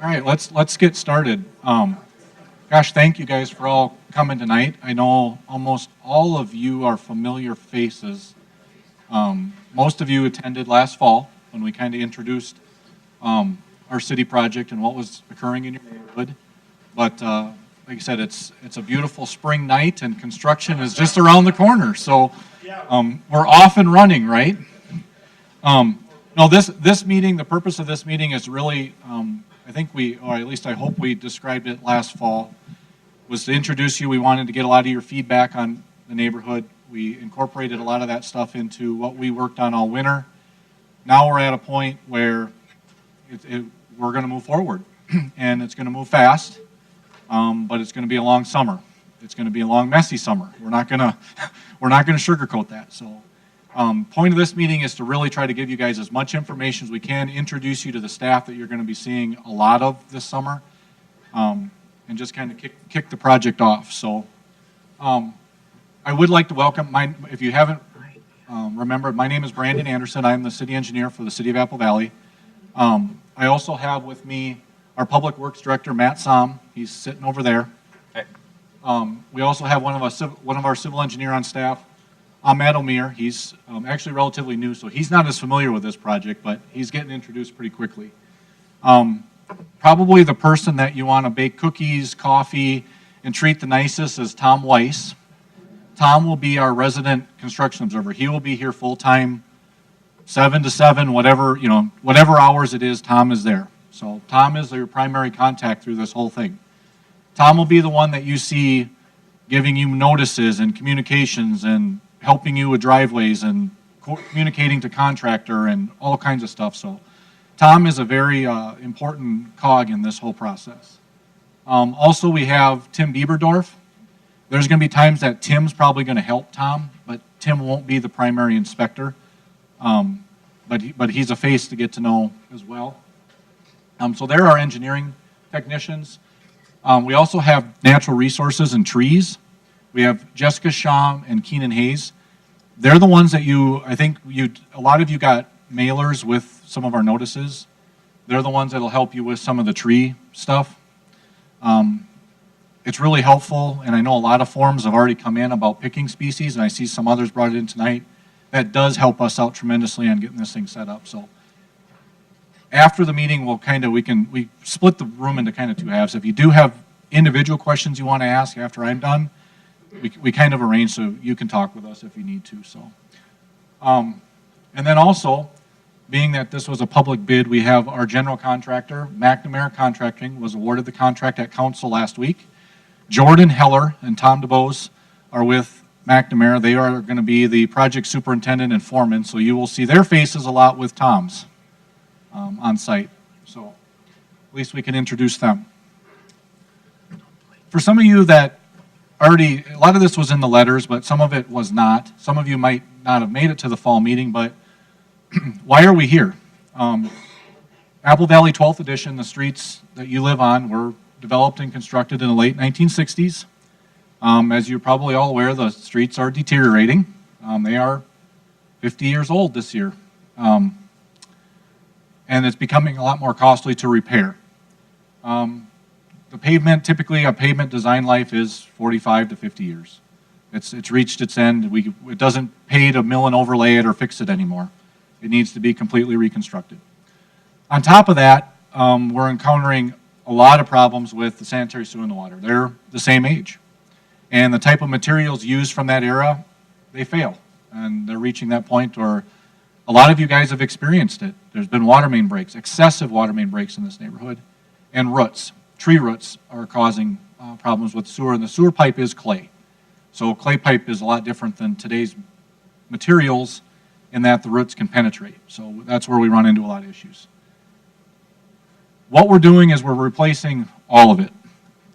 All right, let's get started. Gosh, thank you guys for all coming tonight. I know almost all of you are familiar faces. Most of you attended last fall when we kind of introduced our city project and what was occurring in your neighborhood. But like I said, it's a beautiful spring night and construction is just around the corner. So we're off and running, right? No, this meeting, the purpose of this meeting is really, I think or at least I hope we described it last fall, was to introduce you. We wanted to get a lot of your feedback on the neighborhood. We incorporated a lot of that stuff into what we worked on all winter. Now we're at a point where we're going to move forward, and it's going to move fast, but it's going to be a long summer. It's going to be a long, messy summer. We're not going to sugarcoat that. So, point of this meeting is to really try to give you guys as much information as we can, introduce you to the staff that you're going to be seeing a lot of this summer, and just kind of kick the project off. So, I would like to welcome, if you haven't remembered, my name is Brandon Anderson. I'm the city engineer for the city of Apple Valley. I also have with me our Public Works Director, Matt Som. He's sitting over there. Hey. We also have one of our civil engineer on staff, Ahmed Omer. He's actually relatively new, so he's not as familiar with this project, but he's getting introduced pretty quickly. Probably the person that you want to bake cookies, coffee, and treat the nicest is Tom Weiss. Tom will be our resident construction observer. He will be here full-time, 7 to 7, whatever hours it is, Tom is there. So Tom is your primary contact through this whole thing. Tom will be the one that you see giving you notices and communications and helping you with driveways and communicating to contractor and all kinds of stuff. So Tom is a very important cog in this whole process. Also, we have Tim Bieberdorf. There's going to be times that Tim's probably going to help Tom, but Tim won't be the primary inspector. But he's a face to get to know as well. So there are engineering technicians. We also have natural resources and trees. We have Jessica Sham and Keenan Hayes. They're the ones that a lot of you got mailers with some of our notices. They're the ones that'll help you with some of the tree stuff. It's really helpful, and I know a lot of forms have already come in about picking species, and I see some others brought it in tonight. That does help us out tremendously on getting this thing set up. So after the meeting, we split the room into kind of two halves. If you do have individual questions you want to ask after I'm done, we kind of arrange so you can talk with us if you need to. So, and then also, being that this was a public bid, we have our general contractor, McNamara Contracting, was awarded the contract at council last week. Jordan Heller and Tom DeBose are with McNamara. They are going to be the project superintendent and foreman, so you will see their faces a lot with Tom's on site. So at least we can introduce them. For some of you that a lot of this was in the letters, but some of it was not. Some of you might not have made it to the fall meeting, but why are we here? Apple Valley 12th edition, the streets that you live on, were developed and constructed in the late 1960s. As you're probably all aware, the streets are deteriorating. They are 50 years old this year. And it's becoming a lot more costly to repair. The pavement, typically a pavement design life is 45 to 50 years. It's reached its end. It doesn't pay to mill and overlay it or fix it anymore. It needs to be completely reconstructed. On top of that, we're encountering a lot of problems with the sanitary sewer and the water. They're the same age. And the type of materials used from that era, they fail. And they're reaching that point where a lot of you guys have experienced it. There's been water main breaks, excessive water main breaks in this neighborhood, and roots. Tree roots are causing problems with sewer, and the sewer pipe is clay. So clay pipe is a lot different than today's materials in that the roots can penetrate. So that's where we run into a lot of issues. What we're doing is we're replacing all of it,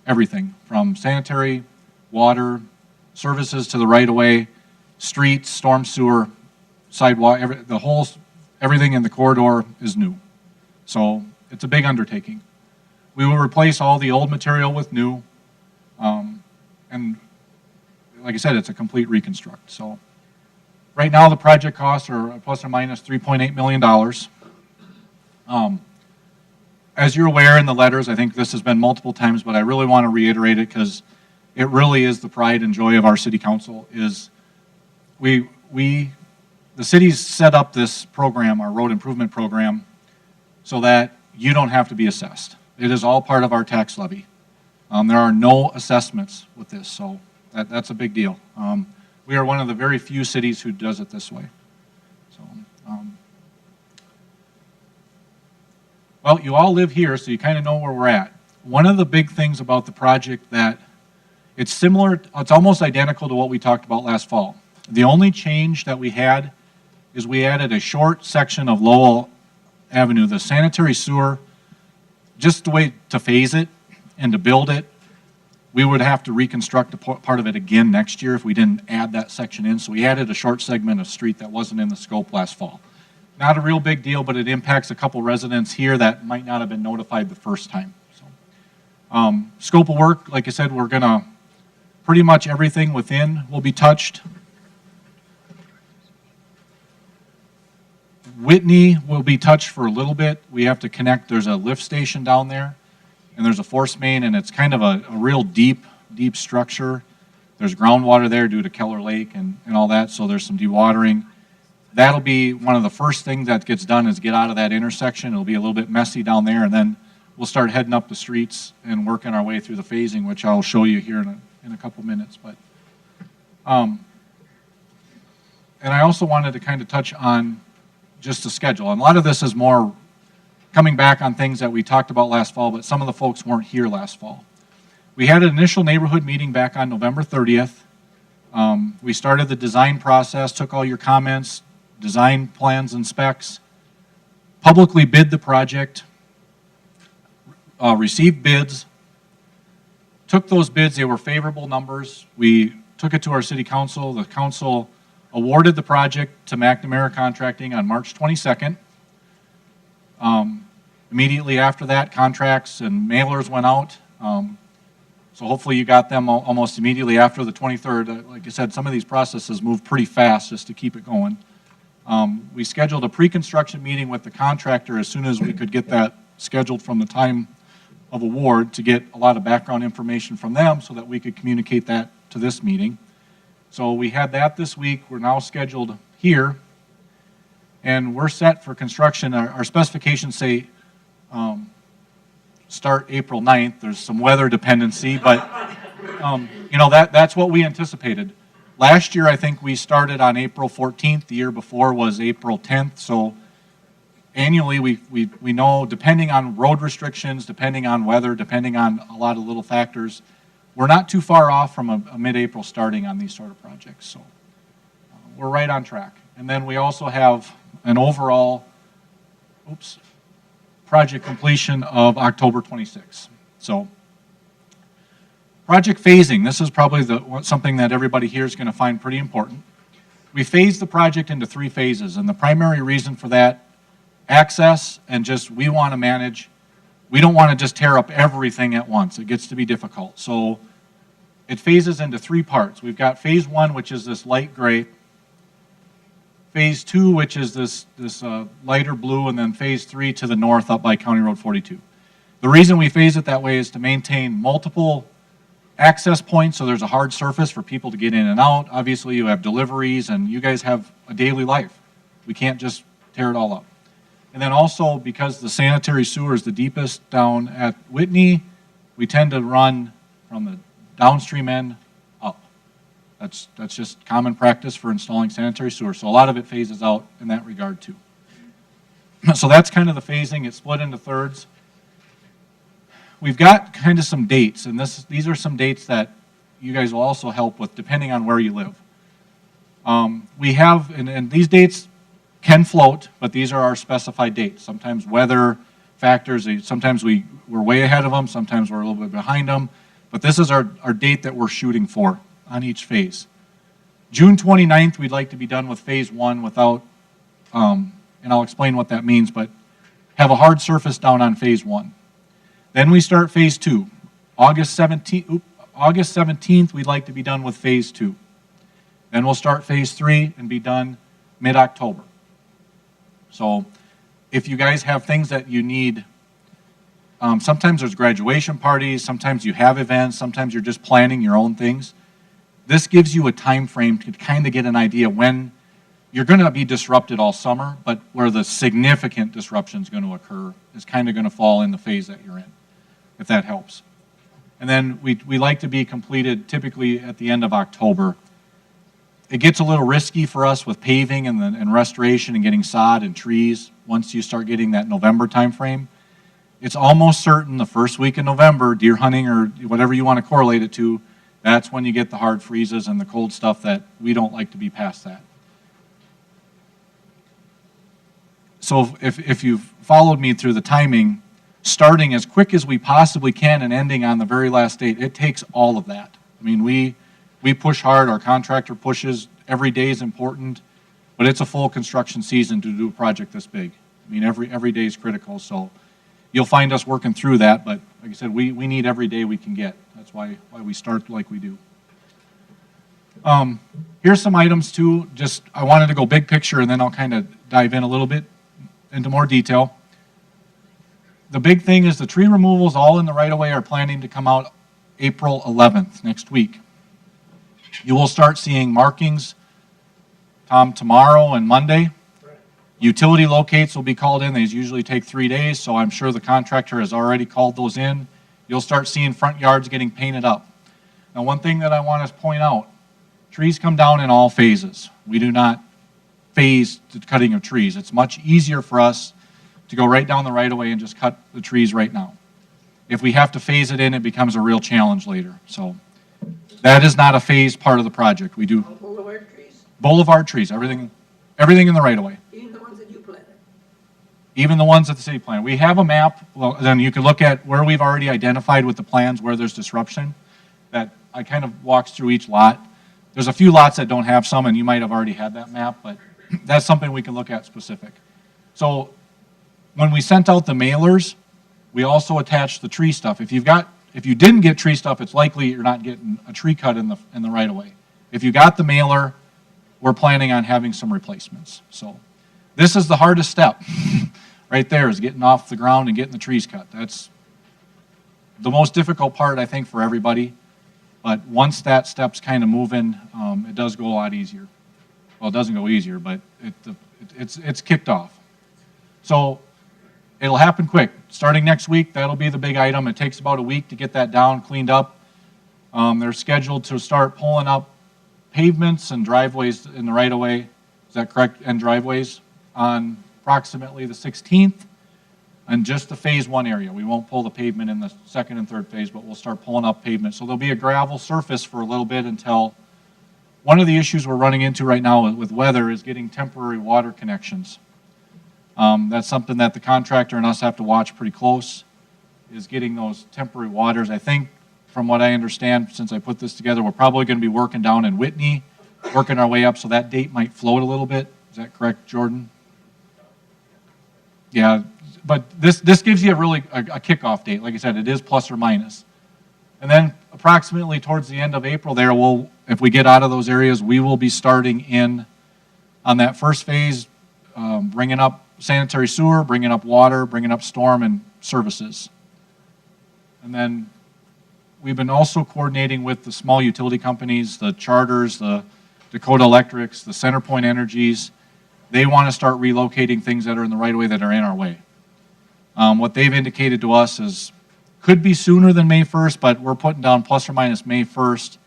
everything from sanitary, water, services to the right-of-way, streets, storm sewer, sidewalk, everything in the corridor is new. So it's a big undertaking. We will replace all the old material with new, and like I said, it's a complete reconstruct. So right now the project costs are plus or minus $3.8 million. as you're aware in the letters, I think this has been multiple times, but I really want to reiterate it because it really is the pride and joy of our city council is the city's set up this program, our road improvement program, so that you don't have to be assessed. It is all part of our tax levy. There are no assessments with this, so that's a big deal. We are one of the very few cities who does it this way. So, well, you all live here, so you kind of know where we're at. One of the big things about the project that it's similar, it's almost identical to what we talked about last fall. The only change that we had is we added a short section of Lowell Avenue, the sanitary sewer, just the way to phase it and to build it. We would have to reconstruct a part of it again next year if we didn't add that section in. So we added a short segment of street that wasn't in the scope last fall. Not a real big deal, but it impacts a couple residents here that might not have been notified the first time. So, scope of work, like I said, we're gonna, pretty much everything within will be touched. Whitney will be touched for a little bit. We have to connect, there's a lift station down there, and there's a force main, and it's kind of a real deep structure. There's groundwater there due to Keller Lake and all that, so there's some dewatering. That'll be one of the first things that gets done is get out of that intersection. It'll be a little bit messy down there, and then we'll start heading up the streets and working our way through the phasing, which I'll show you here in a couple minutes. But, and I also wanted to kind of touch on just the schedule. And a lot of this is more coming back on things that we talked about last fall, but some of the folks weren't here last fall. We had an initial neighborhood meeting back on November 30th. We started the design process, took all your comments, design plans and specs, publicly bid the project, received bids, took those bids, they were favorable numbers. We took it to our city council. The council awarded the project to McNamara Contracting on March 22nd. Immediately after that, contracts and mailers went out. So hopefully you got them almost immediately after the 23rd. Like I said, some of these processes move pretty fast just to keep it going. We scheduled a pre-construction meeting with the contractor as soon as we could get that scheduled from the time of award to get a lot of background information from them so that we could communicate that to this meeting. So we had that this week. We're now scheduled here, and we're set for construction. Our specifications say start April 9th. There's some weather dependency, but you know, that's what we anticipated. Last year, I think we started on April 14th. The year before was April 10th. So annually, we know, depending on road restrictions, depending on weather, depending on a lot of little factors, we're not too far off from a mid-April starting on these sort of projects. So we're right on track. And then we also have an overall, project completion of October 26th. So project phasing, this is probably something that everybody here is going to find pretty important. We phased the project into 3 phases, and the primary reason for that, access and just we want to manage. We don't want to just tear up everything at once. It gets to be difficult. So it phases into 3 parts. We've got phase 1, which is this light gray, phase 2, which is this lighter blue, and then phase 3 to the north up by County Road 42. The reason we phase it that way is to maintain multiple access points, so there's a hard surface for people to get in and out. Obviously, you have deliveries, and you guys have a daily life. We can't just tear it all up. And then also, because the sanitary sewer is the deepest down at Whitney, we tend to run from the downstream end up. That's just common practice for installing sanitary sewer. So a lot of it phases out in that regard too. So that's kind of the phasing. It's split into thirds. We've got kind of some dates, and these are some dates that you guys will also help with depending on where you live. We have, and these dates can float, but these are our specified dates. Sometimes weather factors, sometimes we're way ahead of them, sometimes we're a little bit behind them, but this is our date that we're shooting for on each phase. June 29th, we'd like to be done with phase 1 without, and I'll explain what that means, but have a hard surface down on phase 1. Then we start phase 2. August 17th, we'd like to be done with phase 2. Then we'll start phase 3 and be done mid-October. So if you guys have things that you need Sometimes there's graduation parties, sometimes you have events, sometimes you're just planning your own things. This gives you a time frame to kind of get an idea when you're going to be disrupted all summer, but where the significant disruption is going to occur is kind of going to fall in the phase that you're in, if that helps. And then we like to be completed typically at the end of October. It gets a little risky for us with paving and restoration and getting sod and trees once you start getting that November time frame. It's almost certain the first week in November, deer hunting or whatever you want to correlate it to, that's when you get the hard freezes and the cold stuff that we don't like to be past that. So if you've followed me through the timing, starting as quick as we possibly can and ending on the very last date, it takes all of that. I mean, we push hard, our contractor pushes, every day is important, but it's a full construction season to do a project this big. I mean, every day is critical, so you'll find us working through that, but like I said, we need every day we can get. That's why we start like we do. Here's some items too, just I wanted to go big picture and then I'll kind of dive in a little bit into more detail. The big thing is the tree removals all in the right-of-way are planning to come out April 11th, next week. You will start seeing markings, Tom, tomorrow and Monday. Utility locates will be called in. They usually take 3 days, so I'm sure the contractor has already called those in. You'll start seeing front yards getting painted up. Now, one thing that I want to point out, trees come down in all phases. We do not phase the cutting of trees. It's much easier for us to go right down the right-of-way and just cut the trees right now. If we have to phase it in, it becomes a real challenge later. So that is not a phased part of the project. We do Boulevard trees, boulevard trees, everything in the right-of-way. even the ones that you planted. Even the ones that the city planted. We have a map, well, then you can look at where we've already identified with the plans where there's disruption. That I kind of walks through each lot. There's a few lots that don't have some, and you might have already had that map, but that's something we can look at specific. So when we sent out the mailers, we also attached the tree stuff. If you didn't get tree stuff, it's likely you're not getting a tree cut in the right of way. If you got the mailer, we're planning on having some replacements. So this is the hardest step right there, is getting off the ground and getting the trees cut. That's the most difficult part, I think, for everybody. But once that step's kind of moving, it does go a lot easier. Well, it doesn't go easier, but it's kicked off. So it'll happen quick. Starting next week, that'll be the big item. It takes about a week to get that down, cleaned up. They're scheduled to start pulling up pavements and driveways in the right-of-way. Is that correct? And driveways on approximately the 16th, and just the phase 1 area. We won't pull the pavement in the second and third phase, but we'll start pulling up pavement. So there'll be a gravel surface for a little bit until, one of the issues we're running into right now with weather is getting temporary water connections. That's something that the contractor and us have to watch pretty close, is getting those temporary waters. I think, from what I understand, since I put this together, we're probably going to be working down in Whitney, working our way up, so that date might float a little bit. Is that correct, Jordan? Yeah, but this gives you a kickoff date. Like I said, it is plus or minus. And then approximately towards the end of April there, if we get out of those areas, we will be starting in on that first phase, bringing up sanitary sewer, bringing up water, bringing up storm and services. And then we've been also coordinating with the small utility companies, the Charters, the Dakota Electrics, the Centerpoint Energies. They want to start relocating things that are in the right of way that are in our way. What they've indicated to us is could be sooner than May 1st, but we're putting down plus or minus May 1st.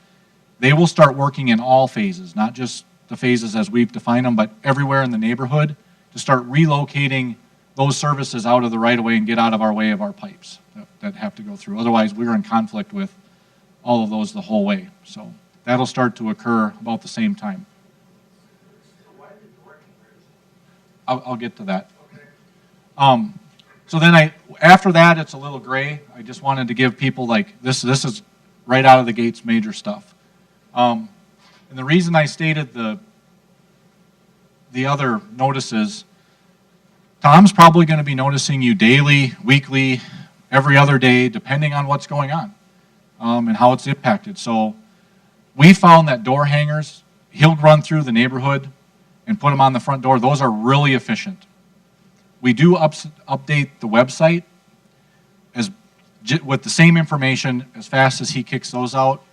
They will start working in all phases, not just the phases as we've defined them, but everywhere in the neighborhood to start relocating those services out of the right of way and get out of our way of our pipes that have to go through. Otherwise, we're in conflict with all of those the whole way. So that'll start to occur about the same time. I'll get to that. So then after that, it's a little gray. I just wanted to give people this is right out of the gates major stuff. And the reason I stated the other notices, Tom's probably going to be noticing you daily, weekly, every other day, depending on what's going on and how it's impacted. So we found that door hangers, he'll run through the neighborhood and put them on the front door. Those are really efficient. We do update the website as with the same information, as fast as he kicks those out.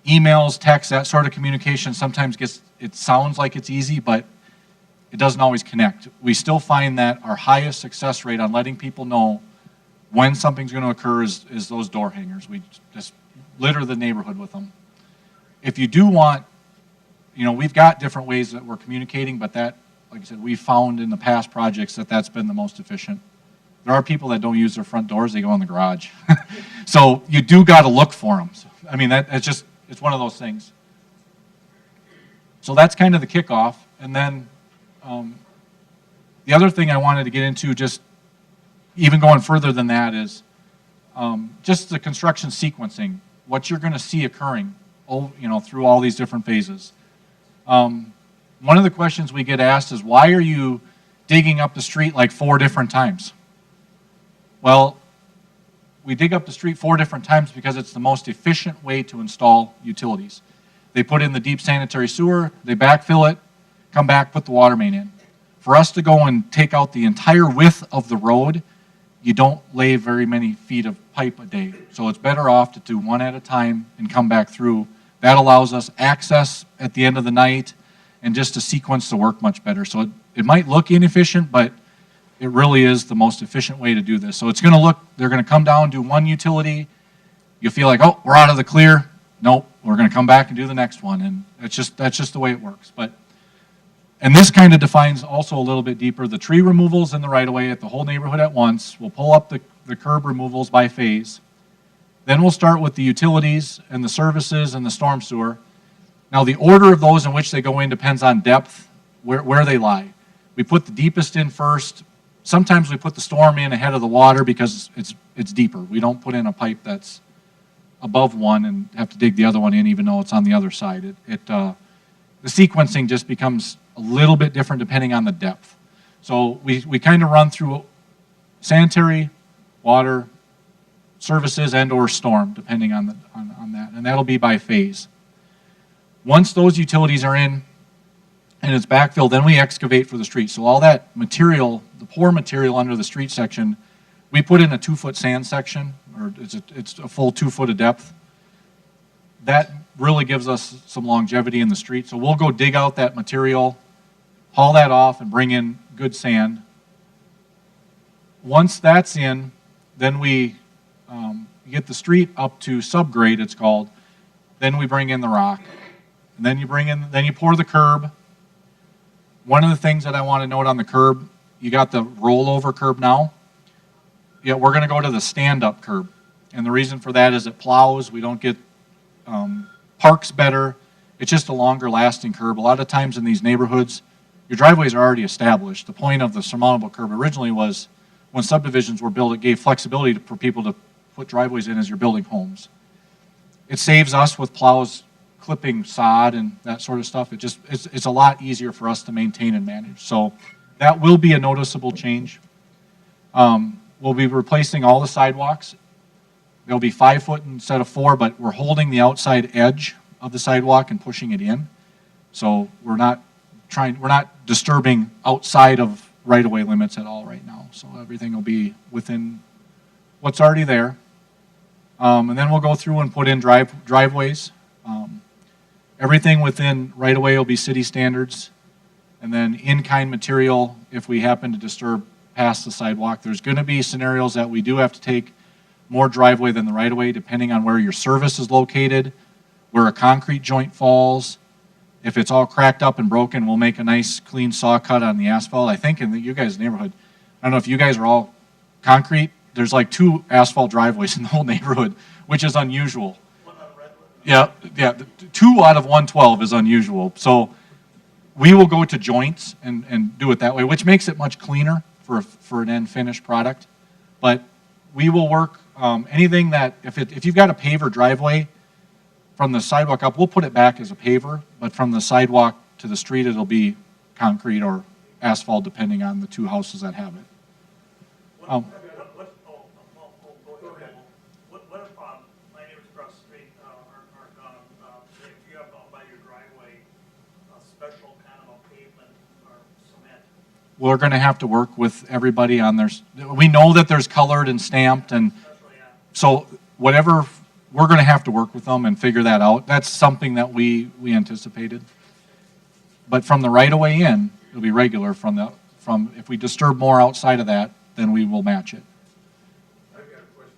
Emails, texts, that sort of communication sometimes it sounds like it's easy, but it doesn't always connect. We still find that our highest success rate on letting people know when something's going to occur is those door hangers. We just litter the neighborhood with them. If you do want, we've got different ways that we're communicating, but that, like I said, we've found in the past projects that's been the most efficient. There are people that don't use their front doors, they go in the garage. So you do got to look for them. So, I mean, it's one of those things. So that's kind of the kickoff. And then the other thing I wanted to get into, just even going further than that, is just the construction sequencing, what you're going to see occurring, through all these different phases. One of the questions we get asked is, why are you digging up the street like 4 different times? Well, we dig up the street 4 different times because it's the most efficient way to install utilities. They put in the deep sanitary sewer, they backfill it, come back, put the water main in. For us to go and take out the entire width of the road, you don't lay very many feet of pipe a day. So it's better off to do one at a time and come back through. That allows us access at the end of the night and just to sequence the work much better. So it might look inefficient, but it really is the most efficient way to do this. So it's going to look, they're going to come down, do one utility. You feel like, oh, we're out of the clear. Nope, we're going to come back and do the next one. And that's just the way it works. And this kind of defines also a little bit deeper the tree removals in the right-of-way at the whole neighborhood at once. We'll pull up the curb removals by phase. Then we'll start with the utilities and the services and the storm sewer. Now the order of those in which they go in depends on depth, where they lie. We put the deepest in first. Sometimes we put the storm in ahead of the water because it's deeper. We don't put in a pipe that's above one and have to dig the other one in even though it's on the other side. The sequencing just becomes a little bit different depending on the depth. So we kind of run through sanitary, water, services, and or storm, depending on that. And that'll be by phase. Once those utilities are in and it's backfilled, then we excavate for the street. So all that material, the poor material under the street section, we put in a 2-foot sand section, or it's a full 2 foot of depth. That really gives us some longevity in the street. So we'll go dig out that material, haul that off, and bring in good sand. Once that's in, then we get the street up to subgrade, it's called. Then we bring in the rock. And then you pour the curb. One of the things that I want to note on the curb, you got the rollover curb now. Yeah, we're going to go to the stand-up curb. And the reason for that is it plows. We don't get parks better. It's just a longer lasting curb. A lot of times in these neighborhoods, your driveways are already established. The point of the surmountable curb originally was when subdivisions were built, it gave flexibility for people to put driveways in as you're building homes. It saves us with plows clipping sod and that sort of stuff. It's a lot easier for us to maintain and manage. So that will be a noticeable change. We'll be replacing all the sidewalks. They'll be 5 foot instead of 4, but we're holding the outside edge of the sidewalk and pushing it in. So we're not disturbing outside of right-of-way limits at all right now. So everything will be within what's already there. And then we'll go through and put in driveways. Everything within right-of-way will be city standards. And then in-kind material, if we happen to disturb past the sidewalk, there's going to be scenarios that we do have to take more driveway than the right-of-way, depending on where your service is located, where a concrete joint falls. If it's all cracked up and broken, we'll make a nice clean saw cut on the asphalt. I think in you guys' neighborhood, I don't know if you guys are all concrete, there's like 2 asphalt driveways in the whole neighborhood, which is unusual. Yeah, 2 out of 112 is unusual. So we will go to joints and do it that way, which makes it much cleaner for an end finished product. But we will work anything that, if you've got a paver driveway, from the sidewalk up, we'll put it back as a paver, but from the sidewalk to the street, it'll be concrete or asphalt, depending on the 2 houses that have it. What if my neighbors across the street are gonna, if you have by your driveway a special kind of a pavement or cement? We're going to have to work with everybody on we know that there's colored and stamped, and Especially So whatever, we're going to have to work with them and figure that out. That's something that we anticipated. But from the right of way in, it'll be regular. From if we disturb more outside of that, then we will match it. I've got a question.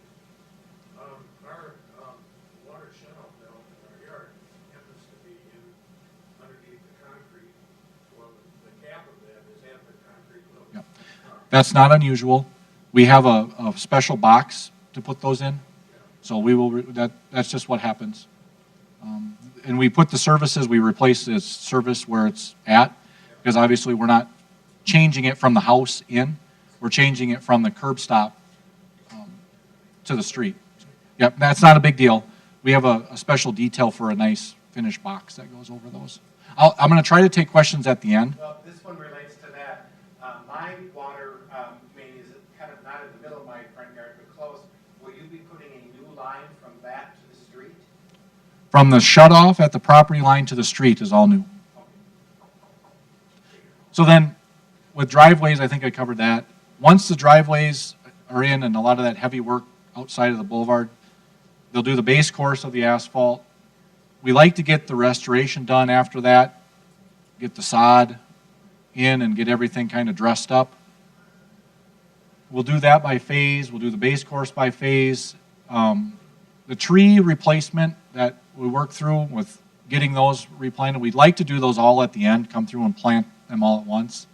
Our water shut-off valve in our yard happens to be in underneath the concrete. Well, the cap of that is half the concrete level. Yep. That's not unusual. We have a special box to put those in. So we will, that's just what happens. And we put the services, we replace this service where it's at, because obviously we're not changing it from the house in, we're changing it from the curb stop to the street. Yep, that's not a big deal. We have a special detail for a nice finished box that goes over those. I'm going to try to take questions at the end. Well, this one relates to that. My water main is kind of not in the middle of my front yard, but close. Will you be putting a new line from that to the street? From the shut-off at the property line to the street is all new. So then, with driveways, I think I covered that. Once the driveways are in and a lot of that heavy work outside of the boulevard, they'll do the base course of the asphalt. We like to get the restoration done after that, get the sod in and get everything kind of dressed up. We'll do that by phase. We'll do the base course by phase. The tree replacement that we work through with getting those replanted, we'd like to do those all at the end, come through and plant them all at once.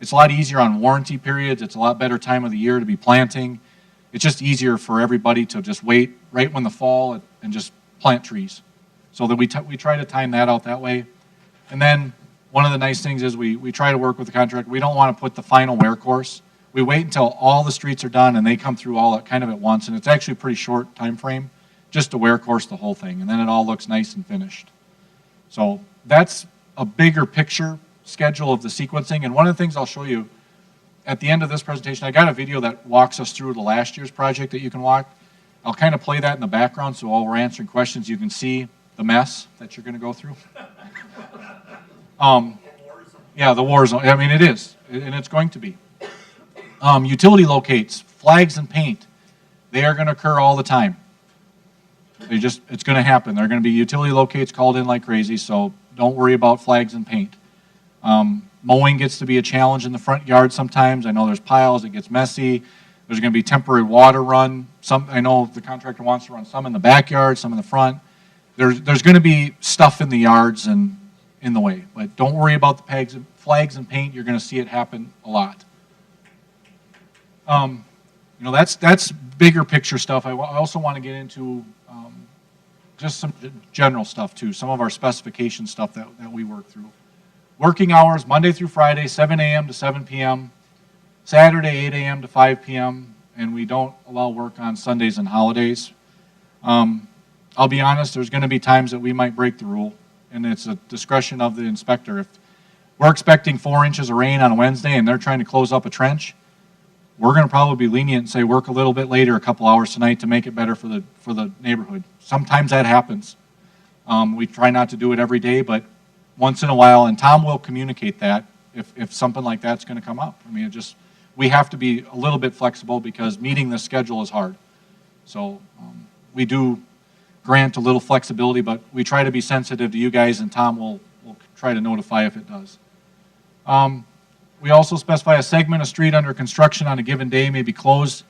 It's a lot easier on warranty periods. It's a lot better time of the year to be planting. It's just easier for everybody to just wait right when the fall and just plant trees. So that we try to time that out that way. And then one of the nice things is we try to work with the contractor. We don't want to put the final wear course. We wait until all the streets are done and they come through all kind of at once. And it's actually a pretty short time frame just to wear course the whole thing. And then it all looks nice and finished. So that's a bigger picture schedule of the sequencing. And one of the things I'll show you at the end of this presentation, I got a video that walks us through the last year's project that you can watch. I'll kind of play that in the background so while we're answering questions, you can see the mess that you're going to go through. Yeah, the war zone. I mean, it is, and it's going to be. Utility locates, flags and paint, they are going to occur all the time. It's going to happen. There are going to be utility locates called in like crazy, so don't worry about flags and paint. Mowing gets to be a challenge in the front yard sometimes. I know there's piles, it gets messy. There's going to be temporary water run. I know the contractor wants to run some in the backyard, some in the front. There's going to be stuff in the yards and in the way, but don't worry about the flags and paint. You're going to see it happen a lot. That's bigger picture stuff. I also want to get into just some general stuff too, some of our specification stuff that we work through. Working hours, Monday through Friday, 7 a.m. to 7 p.m., Saturday, 8 a.m. to 5 p.m., and we don't allow work on Sundays and holidays. I'll be honest, there's going to be times that we might break the rule, and it's a discretion of the inspector. If we're expecting 4 inches of rain on a Wednesday and they're trying to close up a trench, we're going to probably be lenient and say work a little bit later, a couple hours tonight to make it better for the neighborhood. Sometimes that happens. We try not to do it every day, but once in a while, and Tom will communicate that if something like that's going to come up. I mean, we have to be a little bit flexible because meeting the schedule is hard. So we do grant a little flexibility, but we try to be sensitive to you guys, and Tom will try to notify if it does. We also specify a segment of street under construction on a given day may be closed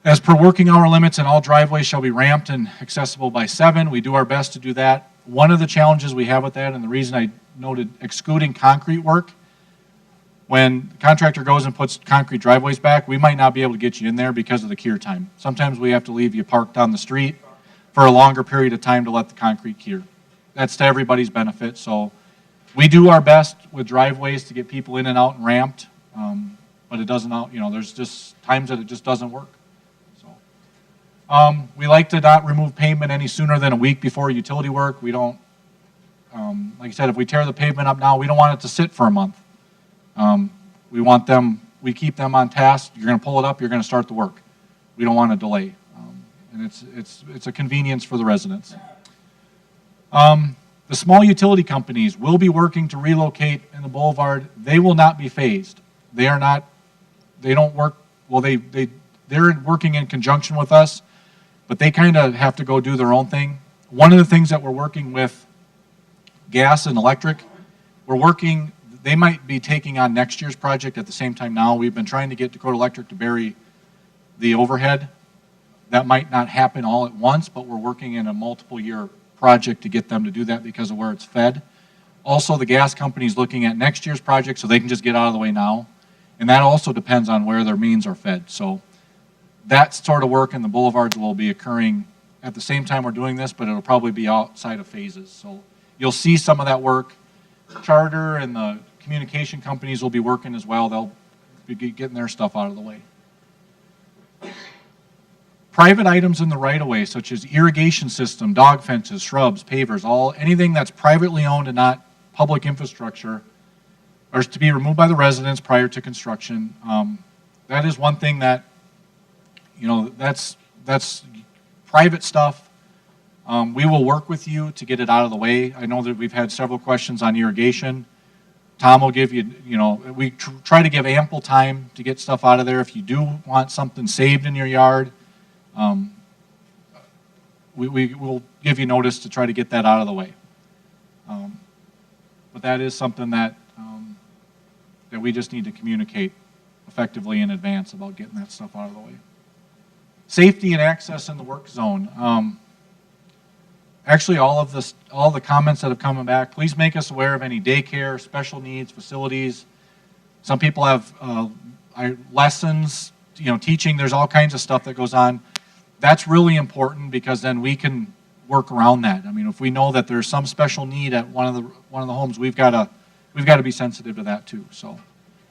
as per working hour limits, and all driveways shall be ramped and accessible by 7. We do our best to do that. One of the challenges we have with that, and the reason I noted excluding concrete work, when the contractor goes and puts concrete driveways back, we might not be able to get you in there because of the cure time. Sometimes we have to leave you parked on the street for a longer period of time to let the concrete cure. That's to everybody's benefit. So we do our best with driveways to get people in and out and ramped, but it doesn't, there's just times that it just doesn't work. So we like to not remove pavement any sooner than a week before utility work. We don't, like I said, if we tear the pavement up now, we don't want it to sit for a month. We keep them on task. You're going to pull it up, you're going to start the work. We don't want to delay. And it's a convenience for the residents. The small utility companies will be working to relocate in the boulevard. They will not be phased. They don't work, well, they they're working in conjunction with us, but they kind of have to go do their own thing. One of the things that we're working with gas and electric, they might be taking on next year's project at the same time now. We've been trying to get Dakota Electric to bury the overhead. That might not happen all at once, but we're working in a multiple year project to get them to do that because of where it's fed. Also, the gas company's looking at next year's project so they can just get out of the way now. And that also depends on where their mains are fed. So that sort of work in the boulevards will be occurring at the same time we're doing this, but it'll probably be outside of phases. So you'll see some of that work. Charter and the communication companies will be working as well. They'll be getting their stuff out of the way. Private items in the right-of-way, such as irrigation system, dog fences, shrubs, pavers, anything that's privately owned and not public infrastructure, are to be removed by the residents prior to construction. That is one thing that, that's private stuff. We will work with you to get it out of the way. I know that we've had several questions on irrigation. Tom will give you, we try to give ample time to get stuff out of there. If you do want something saved in your yard, we will give you notice to try to get that out of the way. But that is something that we just need to communicate effectively in advance about getting that stuff out of the way. Safety and access in the work zone. Actually, all the comments that have come back, please make us aware of any daycare, special needs, facilities. Some people have lessons, teaching. There's all kinds of stuff that goes on. That's really important because then we can work around that. I mean, if we know that there's some special need at one of the homes, we've got to be sensitive to that too. So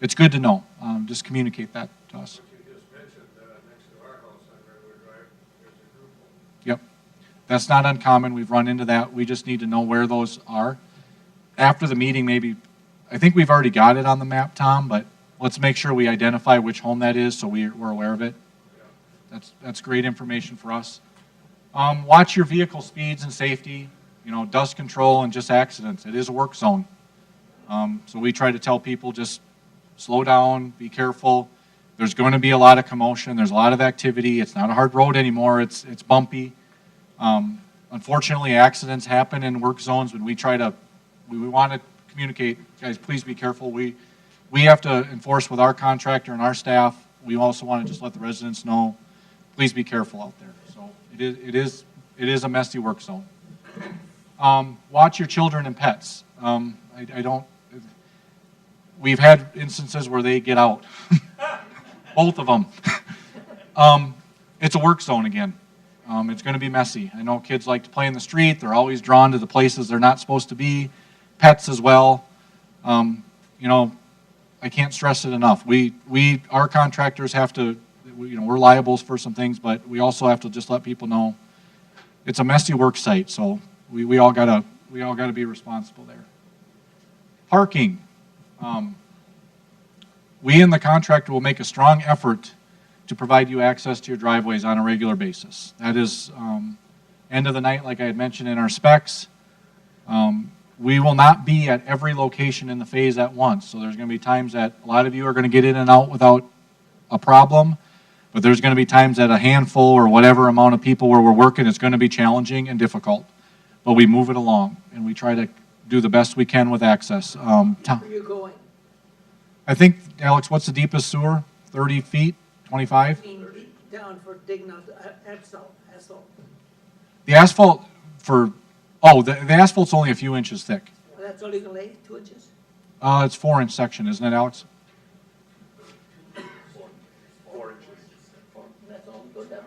it's good to know. Just communicate that to us. What you just mentioned, next to our house on Redwood Drive, there's a group home. Yep. That's not uncommon. We've run into that. We just need to know where those are. After the meeting, maybe, I think we've already got it on the map, Tom, but let's make sure we identify which home that is so we're aware of it. That's great information for us. Watch your vehicle speeds and safety, dust control and just accidents. It is a work zone. So we try to tell people just slow down, be careful. There's going to be a lot of commotion. There's a lot of activity. It's not a hard road anymore. It's bumpy. Unfortunately, accidents happen in work zones when we want to communicate, guys, please be careful. We have to enforce with our contractor and our staff. We also want to just let the residents know, please be careful out there. So it is a messy work zone. Watch your children and pets. We've had instances where they get out, both of them. It's a work zone again. It's going to be messy. I know kids like to play in the street. They're always drawn to the places they're not supposed to be. Pets as well. I can't stress it enough. Our contractors have to, we're liable for some things, but we also have to just let people know it's a messy work site. So we all gotta be responsible there. Parking. We in the contractor will make a strong effort to provide you access to your driveways on a regular basis. That is end of the night, like I had mentioned in our specs. We will not be at every location in the phase at once. So there's going to be times that a lot of you are going to get in and out without a problem, but there's going to be times that a handful or whatever amount of people where we're working, it's going to be challenging and difficult. But we move it along, and we try to do the best we can with access. Where are you going? I think, Alex, what's the deepest sewer? 30 feet? 25? 15 feet down for digging out the asphalt. The asphalt the asphalt's only a few inches thick. Well, that's all you can lay, 2 inches? It's 4-inch section, isn't it, Alex? 4 inches. That's all you go down?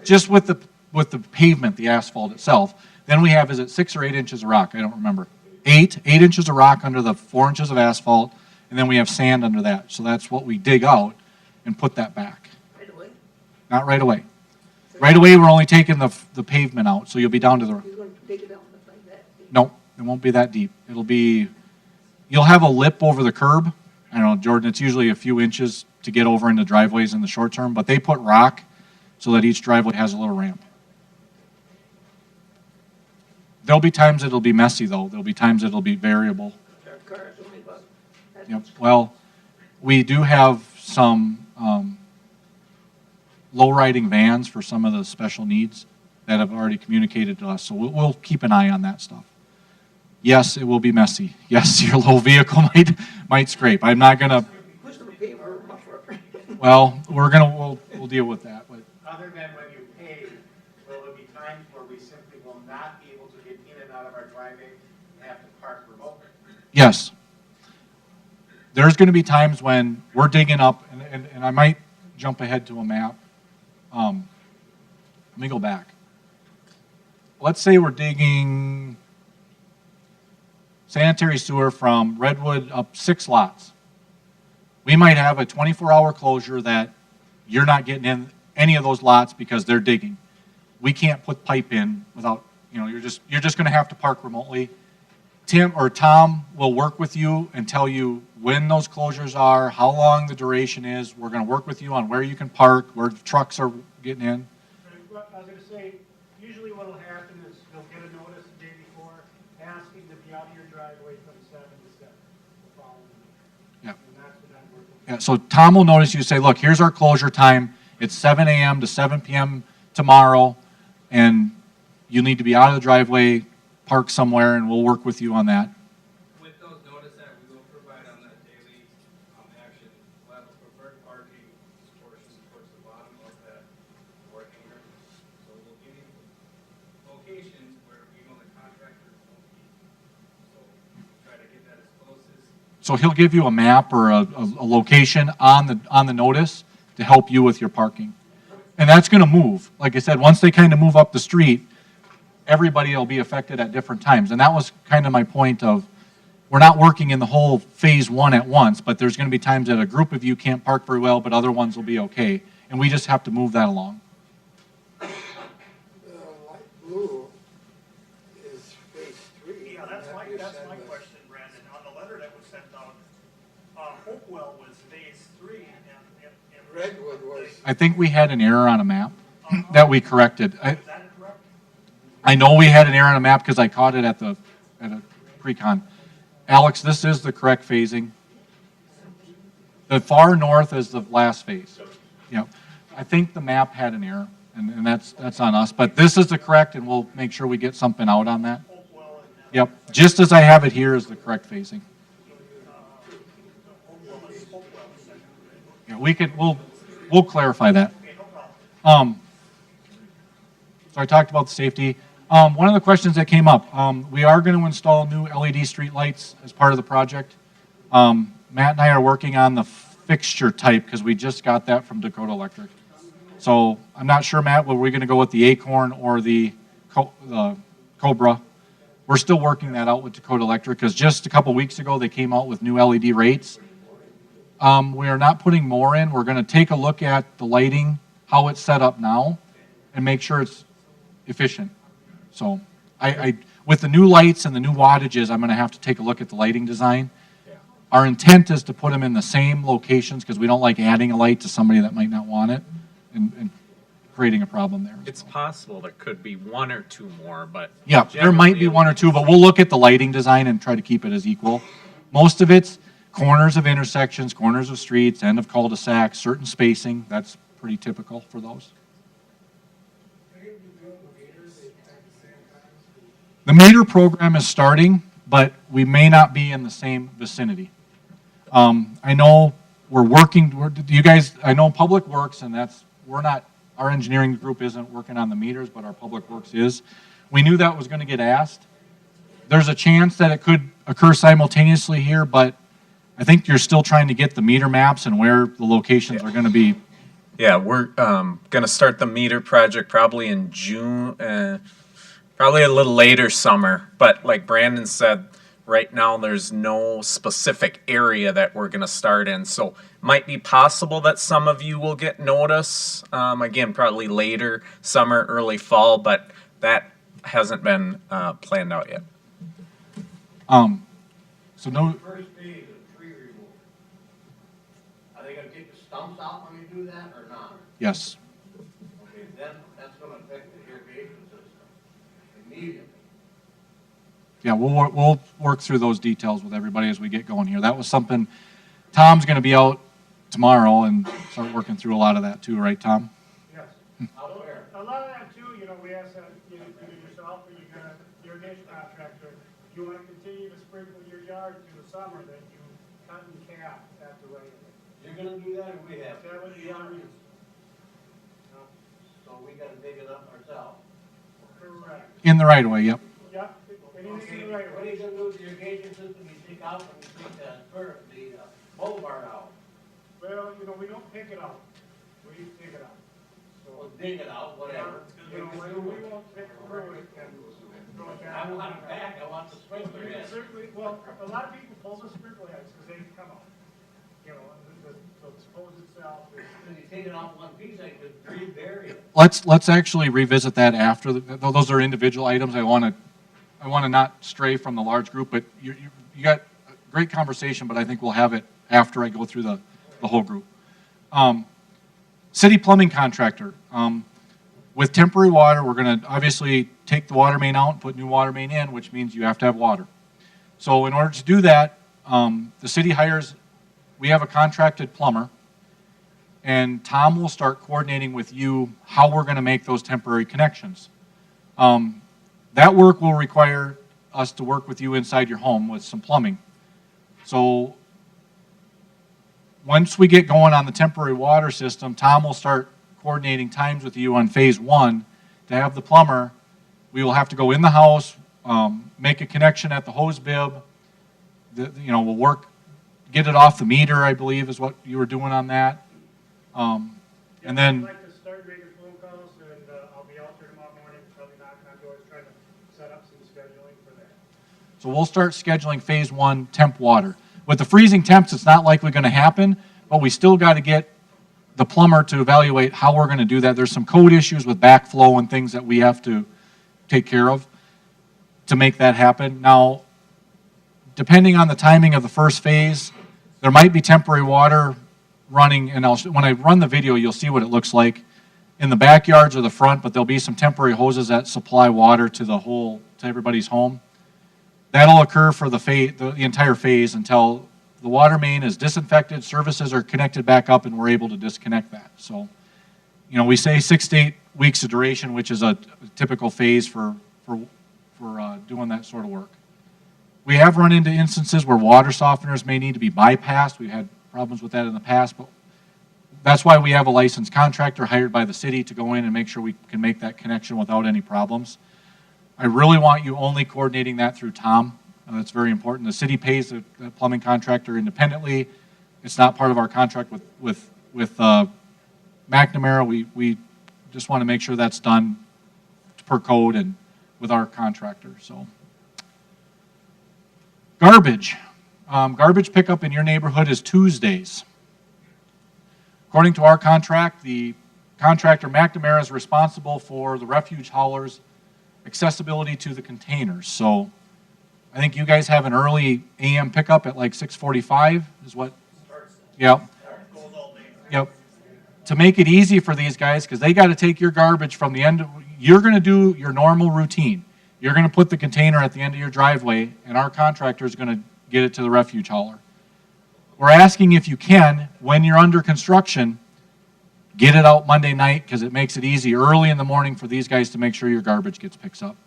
Just with the pavement, the asphalt itself. Then we have, is it 6 or 8 inches of rock? I don't remember. 8 inches of rock under the 4 inches of asphalt, and then we have sand under that. So that's what we dig out and put that back. Right away? Not right away. Right away, we're only taking the pavement out, so you'll be down to the... You're going to dig it down like that? No, it won't be that deep. You'll have a lip over the curb. I don't know, Jordan, it's usually a few inches to get over into driveways in the short term, but they put rock so that each driveway has a little ramp. There'll be times it'll be messy, though. There'll be times it'll be variable. Our cars only about that Yep. much. Well, we do have some low riding vans for some of the special needs that have already communicated to us. So we'll keep an eye on that stuff. Yes, it will be messy. Yes, your low vehicle might scrape. I'm not gonna, Who's gonna pay for a buffer? well, we'll deal with that, but Other than when you pave, will there be times where we simply will not be able to get in and out of our driveway and have to park remotely? yes. There's gonna be times when we're digging up, and I might jump ahead to a map. Let me go back. Let's say we're digging sanitary sewer from Redwood up 6 lots. We might have a 24-hour closure that you're not getting in any of those lots because they're digging. We can't put pipe in without, you're just going to have to park remotely. Tim or Tom will work with you and tell you when those closures are, how long the duration is. We're going to work with you on where you can park, where the trucks are getting in. I was gonna say, usually what'll happen is you'll get a notice the day before asking to be out of your driveway from 7 to 7 the following week. Yep. And that's what I'm working with. Yeah, so Tom will notice you say, look, here's our closure time. It's 7 a.m. to 7 p.m. tomorrow, and you need to be out of the driveway, park somewhere, and we'll work with you on that. With those notice that we will provide on that daily action, we'll have a preferred parking portion towards the bottom of that door hanger. So we'll give you locations where we know the contractor won't be. So try to get that as close as. So he'll give you a map or a location on the notice to help you with your parking. And that's going to move. Like I said, once they kind of move up the street, everybody will be affected at different times. And that was kind of my point of, we're not working in the whole phase 1 at once, but there's going to be times that a group of you can't park very well, but other ones will be okay. And we just have to move that along. The light blue is phase 3. Yeah, that's my question, Brandon. On the letter that was sent out, Hopewell was phase 3 and Redwood was, I think we had an error on a map that we corrected. Is that correct? I know we had an error on a map because I caught it at a pre-con. Alex, this is the correct phasing. The far north is the last phase. Yep. I think the map had an error, and that's on us. But this is the correct, and we'll make sure we get something out on that. Hopewell and Yep. Just as I have it here is the correct phasing. Yeah, we'll clarify that. So I talked about the safety. One of the questions that came up, we are going to install new LED streetlights as part of the project. Matt and I are working on the fixture type because we just got that from Dakota Electric. So I'm not sure, Matt, whether we're going to go with the Acorn or the Cobra. We're still working that out with Dakota Electric because just a couple weeks ago they came out with new LED rates. We are not putting more in. We're going to take a look at the lighting, how it's set up now, and make sure it's efficient. So with the new lights and the new wattages, I'm going to have to take a look at the lighting design. Our intent is to put them in the same locations because we don't like adding a light to somebody that might not want it and creating a problem there. It's possible there could be 1 or 2 more, but. Yeah, there might be 1 or 2, but we'll look at the lighting design and try to keep it as equal. Most of it's corners of intersections, corners of streets, end of cul-de-sacs, certain spacing. That's pretty typical for those. The meter program is starting, but we may not be in the same vicinity. I know we're working, I know Public Works, and our engineering group isn't working on the meters, but our Public Works is. We knew that was going to get asked. There's a chance that it could occur simultaneously here, but I think you're still trying to get the meter maps and where the locations are going to be. Yeah, we're going to start the meter project probably in June, probably a little later summer. But like Brandon said, right now there's no specific area that we're going to start in. So it might be possible that some of you will get notice, again, probably later summer, early fall, but that hasn't been planned out yet. So no, first phase of tree removal. Are they gonna take the stumps out when they do that or not? yes. Okay, then that's gonna affect the irrigation system immediately. Yeah, we'll work through those details with everybody as we get going here. That was something, Tom's going to be out tomorrow and start working through a lot of that too, right, Tom? out there. A lot of that too, you know, we ask that, either yourself or you got a irrigation contractor, you wanna continue to sprinkle your yard through the summer, then you cut and cap at the right of way. You're gonna do that or we have? That would be our use. So we gotta dig it up ourselves. Correct. In the right of way, yep. Yep, anything in the right of What are way. you gonna do with the irrigation system you take out when you take the boulevard out? Well, you know, we don't pick it out, we dig it out. Or So, dig it out, whatever. you know, we won't pick through it and throw it back. I want it back, I want the sprinkler You can in. certainly, well, a lot of people pull the sprinkler heads because they come out. You know, the hose itself is. When you take it out in one piece, I could rebury it. Let's actually revisit that after, those are individual items. I want to not stray from the large group, but you got a great conversation, but I think we'll have it after I go through the whole group. City plumbing contractor. With temporary water, we're going to obviously take the water main out and put new water main in, which means you have to have water. So in order to do that, the city hires, we have a contracted plumber, and Tom will start coordinating with you how we're going to make those temporary connections. That work will require us to work with you inside your home with some plumbing. So once we get going on the temporary water system, Tom will start coordinating times with you on phase 1 to have the plumber. We will have to go in the house, make a connection at the hose bib. We'll work, get it off the meter, I believe is what you were doing on that. And then, I'd like to start making phone calls, and I'll be out there tomorrow morning, probably knocking on doors, trying to set up some scheduling for that. so we'll start scheduling phase 1 temp water. With the freezing temps, it's not likely going to happen, but we still got to get the plumber to evaluate how we're going to do that. There's some code issues with backflow and things that we have to take care of to make that happen. Now, depending on the timing of the first phase, there might be temporary water running, and when I run the video, you'll see what it looks like in the backyards or the front, but there'll be some temporary hoses that supply water to everybody's home. That'll occur for the entire phase until the water main is disinfected, services are connected back up, and we're able to disconnect that. So, we say 6 to 8 weeks of duration, which is a typical phase for doing that sort of work. We have run into instances where water softeners may need to be bypassed. We've had problems with that in the past, but that's why we have a licensed contractor hired by the city to go in and make sure we can make that connection without any problems. I really want you only coordinating that through Tom. That's very important. The city pays the plumbing contractor independently. It's not part of our contract with McNamara. We just want to make sure that's done per code and with our contractor. So, garbage. Garbage pickup in your neighborhood is Tuesdays. According to our contract, the contractor McNamara is responsible for the refuge haulers' accessibility to the containers. So I think you guys have an early AM pickup at like 6:45 is what? Yep. Goes all day. Yep. To make it easy for these guys, because they got to take your garbage from the end of, you're going to do your normal routine. You're going to put the container at the end of your driveway, and our contractor is going to get it to the refuge hauler. We're asking if you can, when you're under construction, get it out Monday night, because it makes it easy early in the morning for these guys to make sure your garbage gets picked up.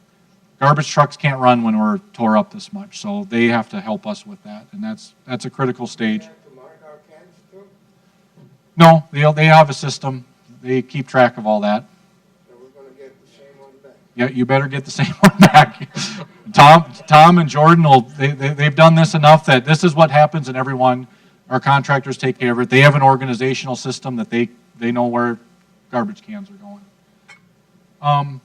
Garbage trucks can't run when we're tore up this much, so they have to help us with that, and that's a critical stage. To mark our cans too, No, they have a system. They keep track of all that. so we're gonna get the same one back. Yeah, you better get the same one back. Tom and Jordan they've done this enough that this is what happens in every one. Our contractors take care of it. They have an organizational system that they know where garbage cans are going.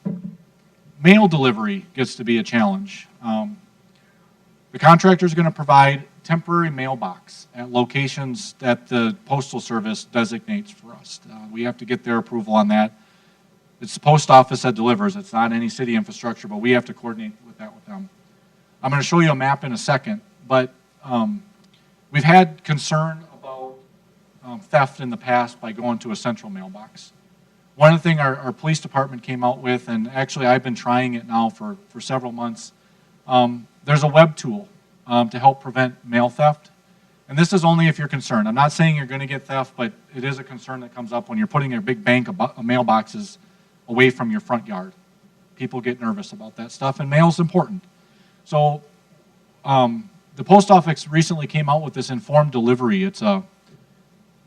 Mail delivery gets to be a challenge. The contractor is going to provide temporary mailbox at locations that the Postal Service designates for us. We have to get their approval on that. It's the post office that delivers. It's not any city infrastructure, but we have to coordinate with that with them. I'm going to show you a map in a second, but we've had concern about theft in the past by going to a central mailbox. One of the things our police department came out with, and actually I've been trying it now for several months, there's a web tool to help prevent mail theft. And this is only if you're concerned. I'm not saying you're going to get theft, but it is a concern that comes up when you're putting a big bank of mailboxes away from your front yard. People get nervous about that stuff, and mail's important. So the post office recently came out with this informed delivery. It's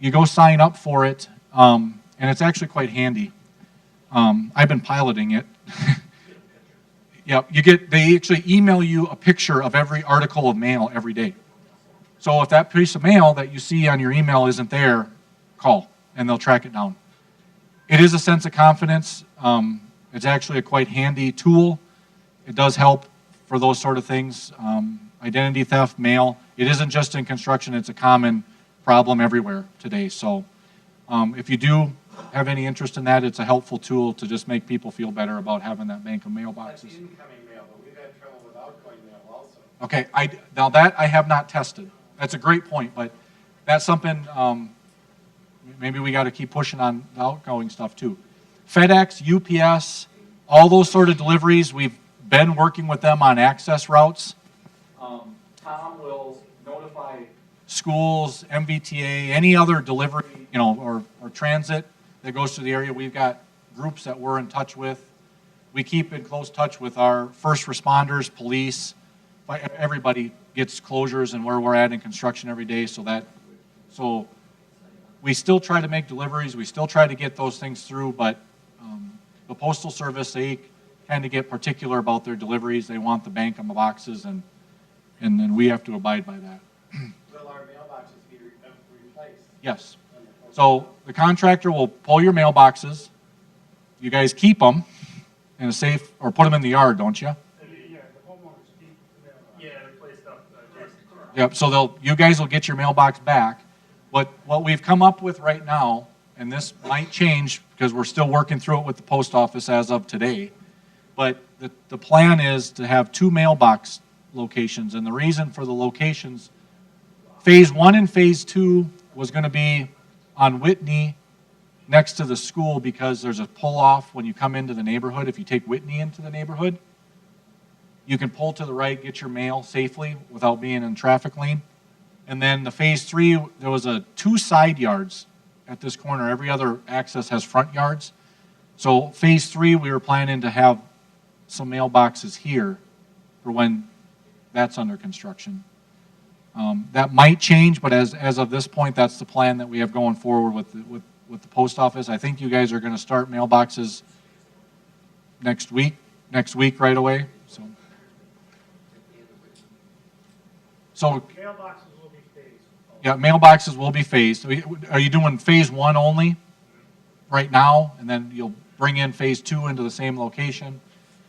you go sign up for it, and it's actually quite handy. I've been piloting it. Yeah, they actually email you a picture of every article of mail every day. So if that piece of mail that you see on your email isn't there, call, and they'll track it down. It is a sense of confidence. It's actually a quite handy tool. It does help for those sort of things. Identity theft, mail, it isn't just in construction, it's a common problem everywhere today. So if you do have any interest in that, it's a helpful tool to just make people feel better about having that bank of That's mailboxes. incoming mail, but we've had trouble with outgoing mail also. Okay, now that I have not tested. That's a great point, but that's something, maybe we got to keep pushing on the outgoing stuff too. FedEx, UPS, all those sort of deliveries, we've been working with them on access routes. Tom will notify schools, MBTA, any other delivery, or transit that goes to the area. We've got groups that we're in touch with. We keep in close touch with our first responders, police. Everybody gets closures and where we're at in construction every day, so we still try to make deliveries, we still try to get those things through, but the Postal Service, they kind of get particular about their deliveries. They want the bank on the boxes, and then we have to abide by that. Will our mailboxes be replaced? Yes. So the contractor will pull your mailboxes. You guys keep them in a safe, or put them in the yard, don't you? Yeah, the homeowners keep them. Yeah, replace stuff, Jason. Yep, so you guys will get your mailbox back. But what we've come up with right now, and this might change because we're still working through it with the post office as of today, but the plan is to have 2 mailbox locations. And the reason for the locations, phase 1 and phase 2 was going to be on Whitney next to the school because there's a pull-off when you come into the neighborhood. If you take Whitney into the neighborhood, you can pull to the right, get your mail safely without being in traffic lane. And then the phase 3, there was 2 side yards at this corner. Every other access has front yards. So phase 3, we were planning to have some mailboxes here for when that's under construction. That might change, but as of this point, that's the plan that we have going forward with the post office. I think you guys are going to start mailboxes next week right away. So Mailboxes will be phased. yeah, mailboxes will be phased. Are you doing phase 1 only right now, and then you'll bring in phase 2 into the same location,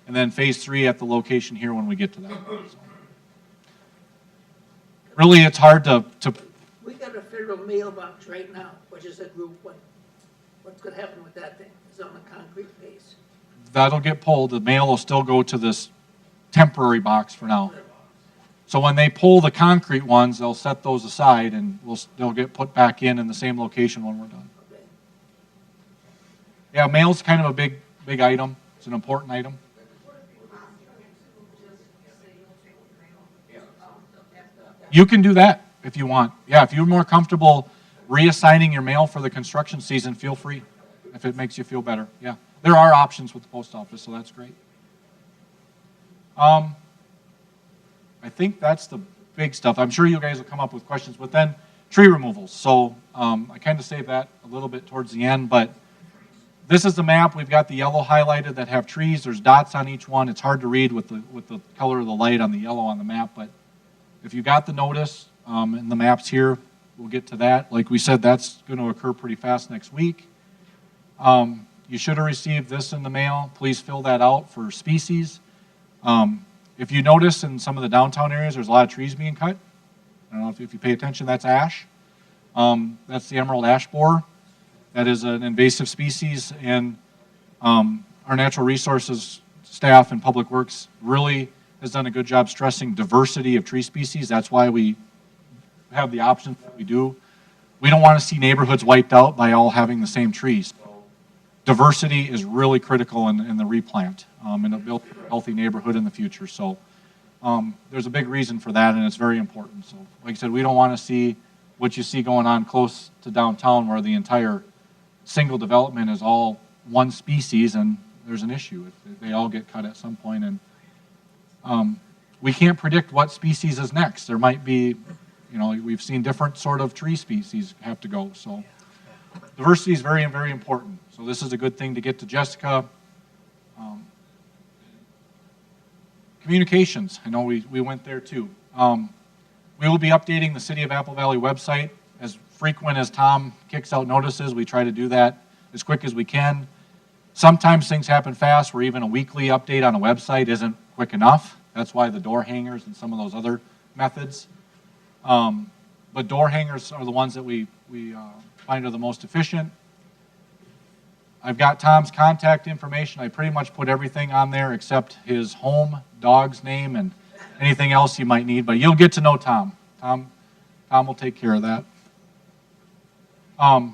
and then phase 3 at the location here when we get to that? So, really, it's hard to We got a federal mailbox right now, which is a group one. What's gonna happen with that thing? It's on a concrete base. that'll get pulled. The mail will still go to this temporary box for now. So when they pull the concrete ones, they'll set those aside, and they'll get put back in the same location when we're done. Okay. Yeah, mail's kind of a big item. It's an important item. You can do that if you want. Yeah, if you're more comfortable reassigning your mail for the construction season, feel free, if it makes you feel better. Yeah, there are options with the post office, so that's great. I think that's the big stuff. I'm sure you guys will come up with questions, but then tree removals. So I kind of saved that a little bit towards the end, but this is the map. We've got the yellow highlighted that have trees. There's dots on each one. It's hard to read with the color of the light on the yellow on the map, but if you got the notice and the maps here, we'll get to that. Like we said, that's going to occur pretty fast next week. You should have received this in the mail. Please fill that out for species. If you notice in some of the downtown areas, there's a lot of trees being cut. I don't know if you pay attention, that's ash. That's the emerald ash borer. That is an invasive species, and our natural resources staff and public works really has done a good job stressing diversity of tree species. That's why we have the options that we do. We don't want to see neighborhoods wiped out by all having the same trees. Diversity is really critical in the replant and to build a healthy neighborhood in the future. So There's a big reason for that, and it's very important. So, like I said, we don't want to see what you see going on close to downtown where the entire single development is all one species and there's an issue. They all get cut at some point, and we can't predict what species is next. There might be, we've seen different sort of tree species have to go. So diversity is very, very important. So this is a good thing to get to Jessica. Communications, I know we went there too. We will be updating the City of Apple Valley website as frequent as Tom kicks out notices. We try to do that as quick as we can. Sometimes things happen fast where even a weekly update on a website isn't quick enough. That's why the door hangers and some of those other methods. But door hangers are the ones that we find are the most efficient. I've got Tom's contact information. I pretty much put everything on there except his home, dog's name, and anything else you might need. But you'll get to know Tom. Tom will take care of that. To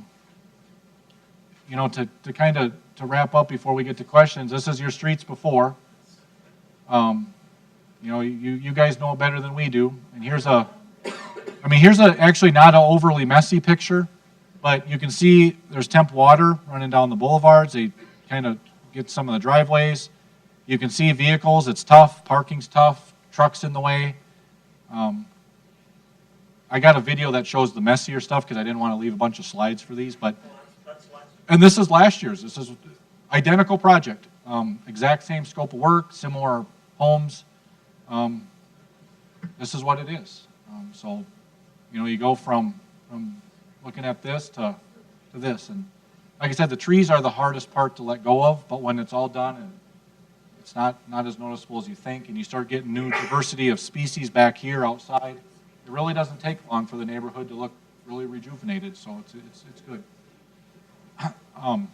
kind of to wrap up before we get to questions, this is your streets before. You guys know better than we do. And here's actually not an overly messy picture, but you can see there's temp water running down the boulevards. They kind of get some of the driveways. You can see vehicles. It's tough. Parking's tough. Trucks in the way. I got a video that shows the messier stuff because I didn't want to leave a bunch of slides for these, but. And this is last year's. This is identical project. Exact same scope of work, similar homes. This is what it is. So, you go from looking at this to this. And like I said, the trees are the hardest part to let go of, but when it's all done and it's not as noticeable as you think, and you start getting new diversity of species back here outside, it really doesn't take long for the neighborhood to look really rejuvenated. So it's good. While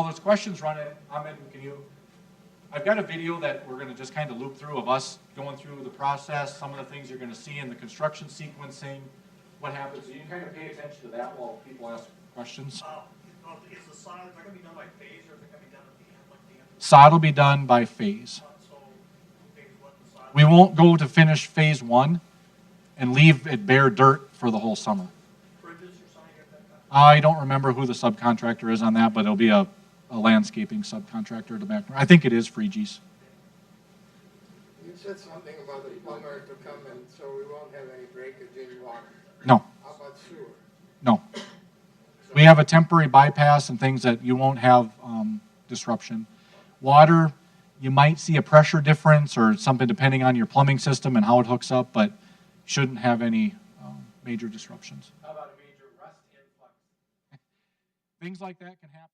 there's questions running, I've got a video that we're going to just kind of loop through of us going through the process, some of the things you're going to see in the construction sequencing, what happens. So you can kind of pay attention to that while people ask questions. Is the sod, is that going to be done by phase, or is it going to be done at the end, like the end? Sod will be done by phase. So, phase one, the sod. We won't go to finish phase 1 and leave it bare dirt for the whole summer. Bridges or something like that? I don't remember who the subcontractor is on that, but it'll be a landscaping subcontractor to back. I think it is Freegies. You said something about the plumber to come in so we won't have any breakage in water. No, How about sewer? no. We have a temporary bypass and things that you won't have disruption. Water, you might see a pressure difference or something depending on your plumbing system and how it hooks up, but shouldn't have any major disruptions. How about a major rust influx? Things like that can happen.